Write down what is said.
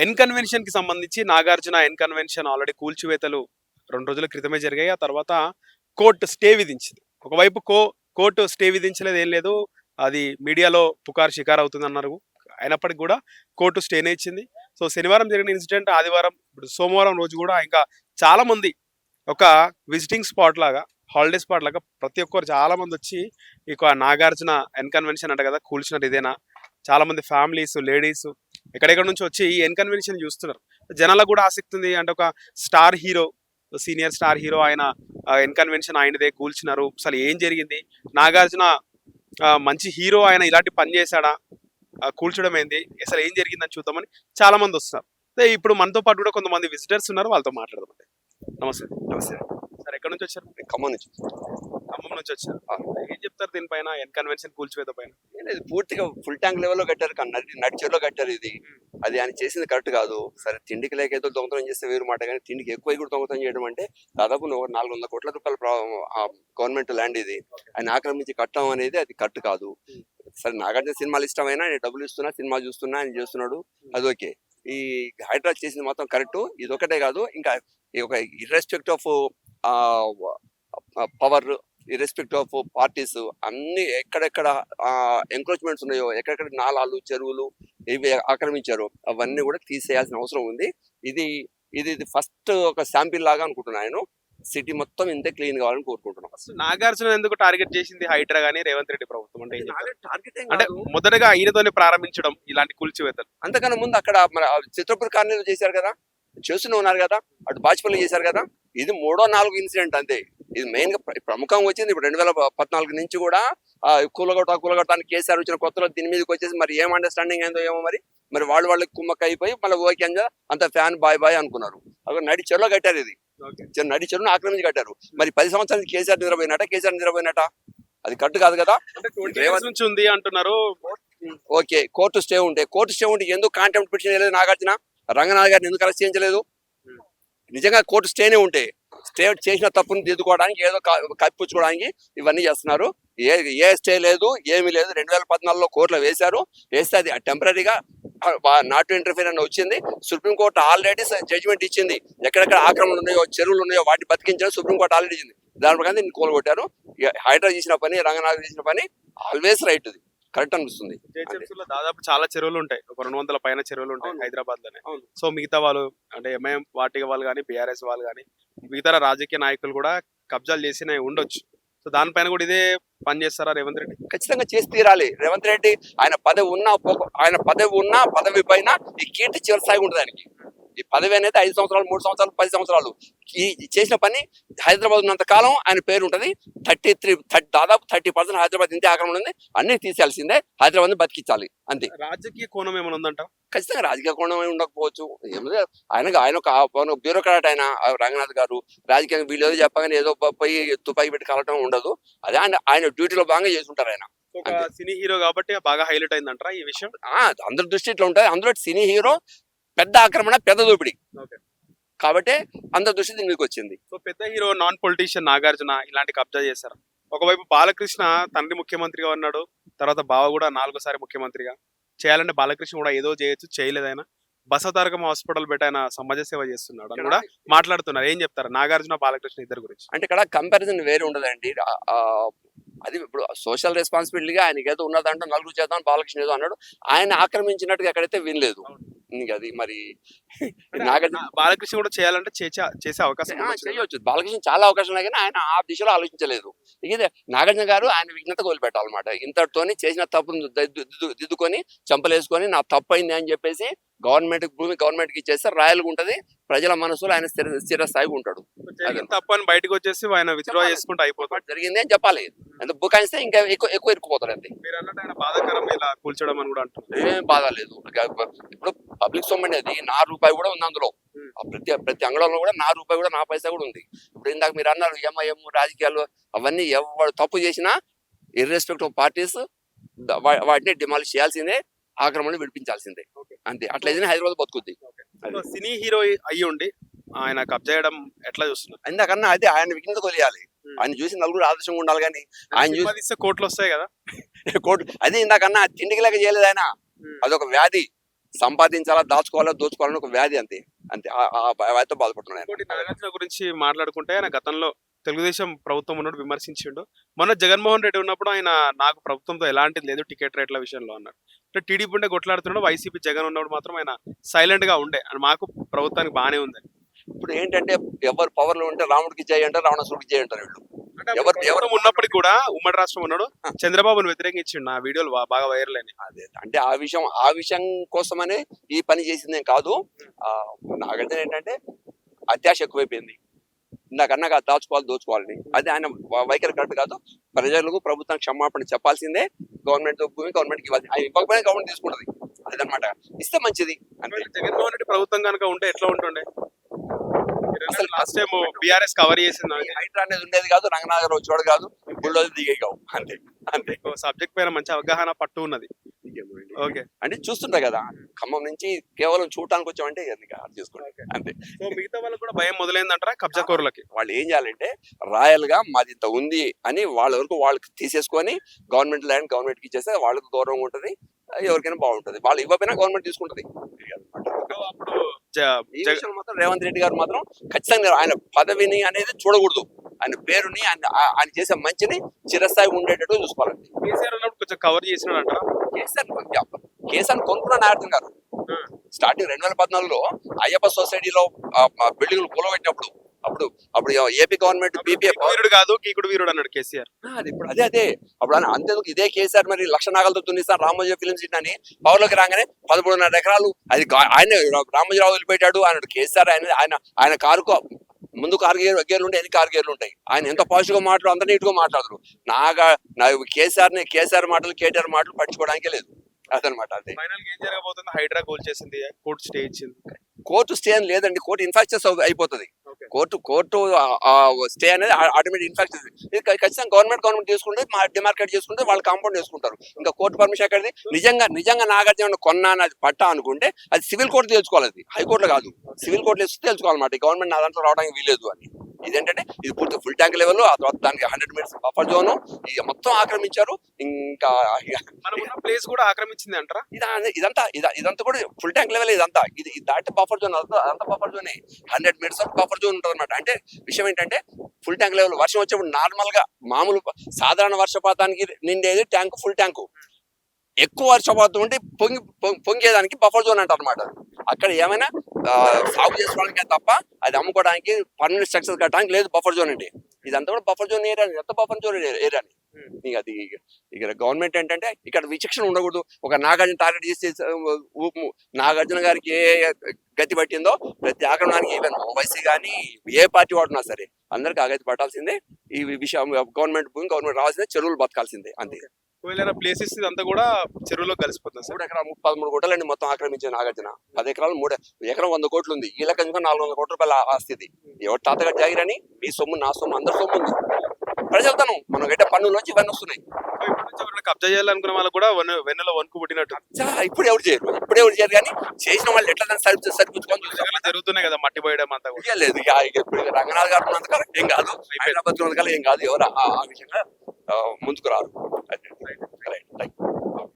N convention కి సంబంధించి Nagarjuna N convention already కూల్చివేతలు 2 రోజుల క్రితమే జరిగాయి. ఆ తర్వాత కోర్టు స్టే విధించింది. ఒకవైపు కోర్టు స్టే విధించలేదు, ఏం లేదు. అది మీడియాలో పుకారు షికారు అవుతుందన్నారు. అయినప్పటికి కూడా కోర్టు స్టేనే ఇచ్చింది. సో శనివారం జరిగిన ఇన్సిడెంట్ ఆదివారం, ఇప్పుడు సోమవారం రోజు కూడా ఇంకా చాలా మంది ఒక విజిటింగ్ స్పాట్ లాగా, హాలిడే స్పాట్ లాగా ప్రతి ఒక్కరు చాలా మంది వచ్చి ఇక నాగార్జున ఎన్ కన్వెన్షన్ అంట కదా కూల్చినట్టు ఇదేనా, చాలా మంది ఫ్యామిలీస్, లేడీస్ ఎక్కడెక్కడ నుంచి వచ్చి ఈ ఎన్ కన్వెన్షన్ చూస్తున్నారు. జనాలకు కూడా ఆసక్తి ఉంది. అంటే ఒక star hero, senior star hero ఆయన ఎన్ కన్వెన్షన్ ఆయనదే కూల్చినారు. అసలు ఏం జరిగింది, నాగార్జున మంచి హీరో, ఆయన ఇలాంటి పని చేశాడా, కూల్చడం ఏంది, అసలు ఏం జరిగిందని చూద్దామని చాలా మంది వస్తున్నారు. ఇప్పుడు మనతో పాటు కూడా కొంతమంది విజిటర్స్ ఉన్నారు, వాళ్ళతో మాట్లాడదాం. నమస్తే. నమస్తే సార్, ఎక్కడ నుంచి వచ్చారు? ఖమ్మం నుంచి. ఖమ్మం నుంచి వచ్చారు. ఏం చెప్తారు దీనిపైన, ఎన్ కన్వెన్షన్ కూల్చివేత పైన? ఇది పూర్తిగా ఫుల్ ట్యాంక్ లెవెల్లో కట్టారు, నడిచేలో కట్టారు. ఇది అది ఆయన చేసింది కరెక్ట్ కాదు. సరే, తిండికి లేక ఏదో దొంగతనం చేస్తే వేరు మాట, కానీ తిండికి ఎక్కువ కూడా దొంగతనం చేయడం అంటే దాదాపు 400 కోట్ల రూపాయల గవర్నమెంట్ ల్యాండ్ ఇది ఆయన ఆక్రమించి కట్టడం అనేది అది కరెక్ట్ కాదు. సరే, నాగార్జున సినిమాలు ఇష్టమైనా, నేను డబ్బులు ఇస్తున్నా, సినిమా చూస్తున్నా, ఆయన చేస్తున్నాడు, అది ఓకే. ఈ హైదరాబాద్ చేసింది మొత్తం కరెక్ట్. ఇది ఒకటే కాదు, ఇంకా ఒక ఇర్రెస్పెక్ట్ ఆఫ్ పవర్, ఇర్రెస్పెక్ట్ ఆఫ్ పార్టీస్, అన్ని ఎక్కడెక్కడ ఎంక్రోచ్మెంట్స్ ఉన్నాయో, ఎక్కడెక్కడ నాలాలు, చెరువులు ఇవి ఆక్రమించారో అవన్నీ కూడా తీసేయాల్సిన అవసరం ఉంది. ఇది ఇది ఫస్ట్ ఒక శాంపిల్ లాగా అనుకుంటున్నాను. ఆయన సిటీ మొత్తం ఇంతే క్లీన్ కావాలని కోరుకుంటున్నాం. నాగార్జున ఎందుకు టార్గెట్ చేసింది హైడ్రా గానీ రేవంత్ రెడ్డి ప్రభుత్వం? టార్గెట్ అంటే మొదటగా ఈయనతోనే ప్రారంభించడం ఇలాంటి కూల్చివేతలు. అంతకన్నా ముందు అక్కడ మన చిత్రపూర్ కాలనీలో చేశారు కదా, చేస్తూనే ఉన్నారు కదా, అటు బాజ్పల్లి చేశారు కదా. ఇది 3-4 ఇన్సిడెంట్ అంతే. ఇది మెయిన్ గా ప్రముఖంగా వచ్చింది ఇప్పుడు 2014 నుంచి కూడా కూలగొట్టానికి కేసీఆర్ వచ్చిన కొత్తలో దీని మీదకి వచ్చేసి మరి ఏం అండర్స్టాండింగ్ అయిందో ఏమో, మరి వాళ్ళకి కుమ్మక్క అయిపోయి మళ్ళీ ఓకే అంత ఫ్యాన్ బాయ్ అనుకున్నారు. అక్కడ నడి చెరువులో కట్టారు. ఇది నడి చెరువును ఆక్రమించి కట్టారు. మరి 10 సంవత్సరాల కేసీఆర్ నిద్రపోయినట, అది కట్టు కాదు కదా. నుంచి ఉంది అంటున్నారు. ఓకే, కోర్టు స్టే ఉంటే ఎందుకు కాంటెంప్ట్ పిటిషన్ వేయలేదు నాగార్జున? రంగనాథ్ గారిని ఎందుకు అరెస్ట్ చేయించలేదు? నిజంగా కోర్టు స్టేనే ఉంటే, స్టే చేసిన తప్పును దిద్దుకోవడానికి, ఏదో కప్పించుకోవడానికి ఇవన్నీ చేస్తున్నారు. ఏ స్టే లేదు, ఏమీ లేదు. 2014లో కోర్టులో వేస్తే అది టెంపరీగా నాట్ టు ఇంటర్ఫియర్ అని వచ్చింది. సుప్రీంకోర్టు ఆల్రెడీ జడ్జిమెంట్ ఇచ్చింది. ఎక్కడెక్కడ ఆక్రమణలు ఉన్నాయో, చెరువులు ఉన్నాయో వాటిని బతికించారు సుప్రీంకోర్టు ఆల్రెడీ ఇచ్చింది. దాని ప్రకారం దీన్ని కోలుగొట్టారు. హైడ్రా చేసిన పని, రంగనాథ్ చేసిన పని ఆల్వేస్ రైట్, ఇది కరెక్ట్ అనిపిస్తుంది. దాదాపు చాలా చెరువులు ఉంటాయి, ఒక 200 పైన చెరువులు ఉంటాయి హైదరాబాద్ లోనే. సో మిగతా వాళ్ళు అంటే ఎంఐఎం పార్టీ వాళ్ళు కానీ, బీఆర్ఎస్ వాళ్ళు కానీ, మిగతా రాజకీయ నాయకులు కూడా కబ్జాలు చేసి ఉండొచ్చు. సో దానిపైన కూడా ఇదే పని చేస్తారా రేవంత్ రెడ్డి? ఖచ్చితంగా చేసి తీరాలి. రేవంత్ రెడ్డి ఆయన పదవి ఉన్నా పదవి పైన ఈ కీర్తి చివరి స్థాయి ఉంటుంది ఆయనకి. ఈ పదవి అనేది 5 సంవత్సరాలు, 3 సంవత్సరాలు, 10 సంవత్సరాలు ఈ చేసిన పని హైదరాబాద్ ఉన్నంత కాలం ఆయన పేరు ఉంటుంది. దాదాపు 30% హైదరాబాద్ ఇంతే ఆక్రమణ ఉంది. అన్ని తీసేయాల్సిందే, హైదరాబాద్ ని బతికించాలి అంతే. రాజకీయ కోణం ఏమైనా ఉందంట? ఖచ్చితంగా రాజకీయ కోణం ఏమి ఉండకపోవచ్చు. ఆయన ఒక బ్యూరోక్రాట్, ఆయన రంగనాథ్ గారు రాజకీయంగా వీళ్ళు ఏదో చెప్పగానే ఏదో పోయి తుపాకి పెట్టి కలవటం ఉండదు. అదే ఆయన డ్యూటీలో భాగంగా చేస్తుంటారు. ఆయన ఒక సినీ హీరో కాబట్టి బాగా హైలైట్ అయిందంటారా ఈ విషయం? అందరి దృష్టి ఇట్లా ఉంటుంది. అందులో సినీ హీరో, పెద్ద ఆక్రమణ, పెద్ద దోపిడీ కాబట్టి అందరి దృష్టి దీని మీదకి వచ్చింది. సో పెద్ద హీరో, నాన్ పొలిటీషియన్ నాగార్జున ఇలాంటి కబ్జా చేశారు. ఒకవైపు బాలకృష్ణ తండ్రి ముఖ్యమంత్రిగా ఉన్నాడు, తర్వాత బావ కూడా 4వ సారి ముఖ్యమంత్రిగా. చేయాలంటే బాలకృష్ణ కూడా ఏదో చేయొచ్చు, చేయలేదు. ఆయన బసవతారకం హాస్పిటల్ పెట్టి ఆయన సమాజ సేవ చేస్తున్నాడు అని కూడా మాట్లాడుతున్నారు. ఏం చెప్తారు నాగార్జున, బాలకృష్ణ ఇద్దరు గురించి? అంటే ఇక్కడ కంపారిజన్ వేరే ఉండదండి. అది ఇప్పుడు సోషల్ రెస్పాన్సిబిలిటీగా ఆయనకి ఏదో ఉన్నదంటే నలుగురు చేద్దాం, బాలకృష్ణ ఏదో అన్నాడు. ఆయన ఆక్రమించినట్టుగా ఎక్కడైతే వినలేదు. అది మరి నాగార్జున, బాలకృష్ణ కూడా చేయాలంటే చేసే అవకాశం చేయవచ్చు. బాలకృష్ణ చాలా అవకాశం ఉన్నాయి, కానీ ఆయన ఆ దిశలో ఆలోచించలేదు. ఇదే నాగార్జున గారు ఆయన విఘ్నత కోల్పెట్టాలన్నమాట. ఇంతటితోని చేసిన తప్పును దిద్దుకొని చంపలేసుకొని నా తప్పు అయింది అని చెప్పేసి భూమి గవర్నమెంట్ కి ఇచ్చేస్తే రాయల్గా ఉంటది. ప్రజల మనసులో ఆయన స్థిర స్థాయిగా ఉంటాడు. తప్పని బయటకు వచ్చేసి ఆయన విత్డ్రా చేసుకుంటూ అయిపోతాడు. జరిగింది అని చెప్పాలి. అంటే బుకాయిస్తే ఇంకా ఎక్కువ ఇరుక్కుపోతారు అంతే. ఏం బాధ లేదు. ఇప్పుడు పబ్లిక్ సొమ్ము అనేది నా రూపాయి కూడా ఉంది అందులో. ప్రతి అంగళంలో కూడా నా రూపాయి కూడా, నా పైసా కూడా ఉంది. ఇప్పుడు ఇందాక మీరు అన్నారు ఎంఐఎం రాజకీయాలు, అవన్నీ ఎవరు తప్పు చేసినా ఇర్రెస్పెక్ట్ ఆఫ్ పార్టీస్ వాటిని డిమాలిష్ చేయాల్సిందే, ఆక్రమణ విడిపించాల్సిందే అంతే. అట్లయితేనే హైదరాబాద్ బతుకుద్ది. సినీ హీరో అయ్యి ఉండి ఆయన కబ్జా చేయడం ఎట్లా చూస్తున్నారు? ఇందాకన్నా అదే ఆయన విఘ్నత కొలియాలి. ఆయన చూసి నలుగురు ఆదర్శంగా ఉండాలి. కానీ ఆయన చూసి కోట్లు వస్తాయి కదా, కోట్లు అదే ఇందాకన్నా తిండికి లేక చేయలేదు ఆయన. అదొక వ్యాధి. సంపాదించాలా దాచుకోవాలా దోచుకోవాలని ఒక వ్యాధి అంతే అంతే ఆ వ్యాధితో బాధపడుతున్నాను. ఇంకోటి నాగార్జున గురించి మాట్లాడుకుంటే ఆయన గతంలో తెలుగుదేశం ప్రభుత్వం ఉన్నప్పుడు విమర్శించిండు. మొన్న జగన్మోహన్ రెడ్డి ఉన్నప్పుడు ఆయన నాకు ప్రభుత్వంతో ఎలాంటిది లేదు టికెట్ రేట్ల విషయంలో అన్నాడు. అంటే టీడీపీ ఉండే కొట్లాడుతున్నాడు, వైసీపీ జగన్ ఉన్నప్పుడు మాత్రం ఆయన సైలెంట్ గా ఉండే అని మాకు ప్రభుత్వానికి బాగానే ఉంది. ఇప్పుడు ఏంటంటే ఎవరు పవర్ లో ఉంటే రాముడికి జై అంటారు, రావణాసుడికి జై అంటారు వీళ్ళు. ఎవరు ఉన్నప్పటికీ కూడా ఉమ్మడి రాష్ట్రం ఉన్నాడు చంద్రబాబును వ్యతిరేకించిండు. ఆ వీడియోలు బాగా వైరల్ అయినాయి. అదే అంటే ఆ విషయం కోసమనే ఈ పని చేసిందేం కాదు. నాకైతే ఏంటంటే అత్యాశ ఎక్కువైపోయింది. ఇందాకన్నా దాచుకోవాలి దోచుకోవాలని, అది ఆయన వైఖరి కరెక్ట్ కాదు. ప్రజలకు ప్రభుత్వం క్షమాపణ చెప్పాల్సిందే. గవర్నమెంట్ భూమి గవర్నమెంట్కి ఇవ్వాలి. ఆయన ఇవ్వకపోయినా గవర్నమెంట్ తీసుకుంటది. అదనమాట. ఇస్తే మంచిది. అంటే జగన్మోహన్ రెడ్డి ప్రభుత్వం కనుక ఉంటే ఎట్లా ఉంటుండే? అసలు లాస్ట్ టైం బీఆర్ఎస్ కవర్ చేసింది. హైడ్రా అనేది ఉండేది కాదు, రంగనాథర్ వచ్చేవాడు కాదు, బుల్డోజర్ దిగేగావు. అంతే అంతే. సబ్జెక్ట్ పైన మంచి అవగాహన పట్టు ఉన్నది. ఓకే, అంటే చూస్తుంటా కదా, ఖమ్మం నుంచి కేవలం చూడటానికి వచ్చామంటే అర్థం చేసుకోండి అంతే. సో మిగతా వాళ్ళకి కూడా భయం మొదలైందంటారా కబ్జా కోరులకి? వాళ్ళు ఏం చేయాలంటే రాయల్ గా మాది ఇంత ఉంది అని వాళ్ళ వరకు వాళ్ళకి తీసేసుకొని గవర్నమెంట్ ల్యాండ్ గవర్నమెంట్ కి ఇచ్చేస్తే వాళ్ళకి గౌరవం ఉంటది, ఎవరికైనా బాగుంటది. వాళ్ళు ఇవ్వకపోయినా గవర్నమెంట్ తీసుకుంటది. అప్పుడు ఈ విషయంలో మాత్రం రేవంత్ రెడ్డి గారు మాత్రం ఖచ్చితంగా ఆయన పదవిని అనేది చూడకూడదు, ఆయన పేరుని ఆయన చేసే మంచిని చిరస్థాయి ఉండేటట్టు చూసుకోవాలండి. కేసీఆర్ అన్నప్పుడు కొంచెం కవర్ చేసినాడంటారా? కేసీఆర్ కొనుక్కున్న నాగార్జున గారు స్టార్టింగ్ 2014లో అయ్యప్ప సొసైటీలో బిల్డింగ్లు కూలబెట్టినప్పుడు అప్పుడు ఏపీ గవర్నమెంట్ వీరుడు కాదు కీకుడు వీరుడు అన్నాడు కేసీఆర్. అది ఇప్పుడు అదే అప్పుడు అంతేందుకు ఇదే కేసీఆర్ మరి లక్ష నాగలతో తునిస్తాను రామోజీ ఫిలిం సిటీ అని పవర్లోకి రాగానే 13.5 ఎకరాలు అది ఆయన రామోజీరావు వదిలిపెట్టాడు అన్నాడు కేసీఆర్. ఆయన కారుకు ముందు 6 గేర్లు ఉంటాయి, ఎన్ని 6 గేర్లు ఉంటాయి. ఆయన ఎంత పాజిటివ్ గా మాట్లాడు, అంత నీట్ గా మాట్లాడరు. కేసీఆర్ మాటలు కేటీఆర్ మాటలు పట్టించుకోవడానికే లేదు. అదనమాట. అదే ఫైనల్ ఏం జరగబోతుంది? హైడ్రా గోల్ చేసింది, కోర్టు స్టే ఇచ్చింది. కోర్టు స్టే అని లేదండి, కోర్టు ఇన్ఫాక్చర్స్ అయిపోతుంది. కోర్టు స్టే అనేది ఆటోమేటిక్ ఇన్ఫాక్చర్. ఇది ఖచ్చితంగా గవర్నమెంట్ తీసుకుంటే డిమార్కెట్ చేసుకుంటే వాళ్ళు కాంపౌండ్ చేసుకుంటారు. ఇంకా కోర్టు పర్మిషన్ ఎక్కడిది? నిజంగా నాగార్జున కొన్నా అది పట్టా అనుకుంటే అది సివిల్ కోర్టు తెలుసుకోవాలి, అది హైకోర్టులో కాదు. సివిల్ కోర్టులో ఇస్తే తెలుసుకోవాలన్నమాట గవర్నమెంట్ నా దాంట్లో రావడానికి వీలేదు అని. ఇదేంటంటే ఇది పూర్తి ఫుల్ ట్యాంక్ లెవెల్, ఆ తర్వాత దానికి 100 మీటర్స్ బఫర్ జోన్ ఇక మొత్తం ఆక్రమించారు. ఇంకా ప్లేస్ కూడా ఆక్రమించింది అంటారా? ఇదంతా కూడా ఫుల్ ట్యాంక్ లెవెల్. ఇదంతా ఇది దాటి బఫర్ జోన్, అదంతా buffer zone. 100 metres buffer zone ఉంటుంది అనమాట. అంటే విషయం ఏంటంటే ఫుల్ ట్యాంక్ లెవెల్ వర్షం వచ్చేప్పుడు నార్మల్ గా మామూలు సాధారణ వర్షపాతానికి నిండేది ట్యాంకు, ఫుల్ ట్యాంకు. ఎక్కువ వర్షపాతం ఉంటే పొంగేదానికి బఫర్ జోన్ అంటారు అనమాట. అక్కడ ఏమైనా సాగు చేసుకోవడానికి తప్ప అది అమ్ముకోవడానికి పర్మనెంట్ స్ట్రక్చర్ కట్టడానికి లేదు బఫర్ జోన్ అండి. ఇదంతా కూడా బఫర్ జోన్ ఏరియా, ఎంత బఫర్ జోన్ ఏరియాని. అది ఇక గవర్నమెంట్ ఏంటంటే ఇక్కడ విచక్షణ ఉండకూడదు. ఒక నాగార్జున టార్గెట్ చేసి నాగార్జున గారికి ఏ గతి పట్టిందో ప్రతి ఆక్రమణానికి ఈవెన్ ఓవైసీ కానీ ఏ పార్టీ వాడున్నా సరే అందరికి ఆ గతి పట్టాల్సిందే. ఈ విషయం గవర్నమెంట్ భూమి గవర్నమెంట్ రావాల్సిందే, చెరువులు బతకాల్సిందే అంతే. ప్లేసెస్ ఇదంతా కూడా చెరువులో కలిసిపోతుంది. 3 ఎకరాలు 13 కోట్లండి మొత్తం ఆక్రమించే నాగార్జున. 10 ఎకరాలు 3 ఎకరం 100 కోట్లు ఉంది. ఈ లెక్క 400 కోట్ల రూపాయల ఆస్తి. ఎవరు తాతగారు జాగిరని మీ సొమ్ము నా సొమ్ము అందరి సొమ్ము ఉంది. ప్రజలతనం మనం గట్టే పన్నులోంచి ఇవన్నీ వస్తున్నాయి. కబ్జా చేయాలనుకున్న వాళ్ళు కూడా వెన్నులో వణుకు పుట్టినట్టు. ఇప్పుడు ఎవరు చేయరు కానీ చేసిన వాళ్ళు ఎట్లా సరిపుచ్చుకొని జరుగుతున్నాయి కదా, మట్టి పోయడం అంతా కూడా లేదు. ఇప్పుడు రంగనాథ్ గారు ఉన్నందుకు ఏం కాదు, హైదరాబాద్ ఉన్నందుకు ఏం కాదు. ఎవరు ఆ విషయంగా ముందుకు రారు. రైట్.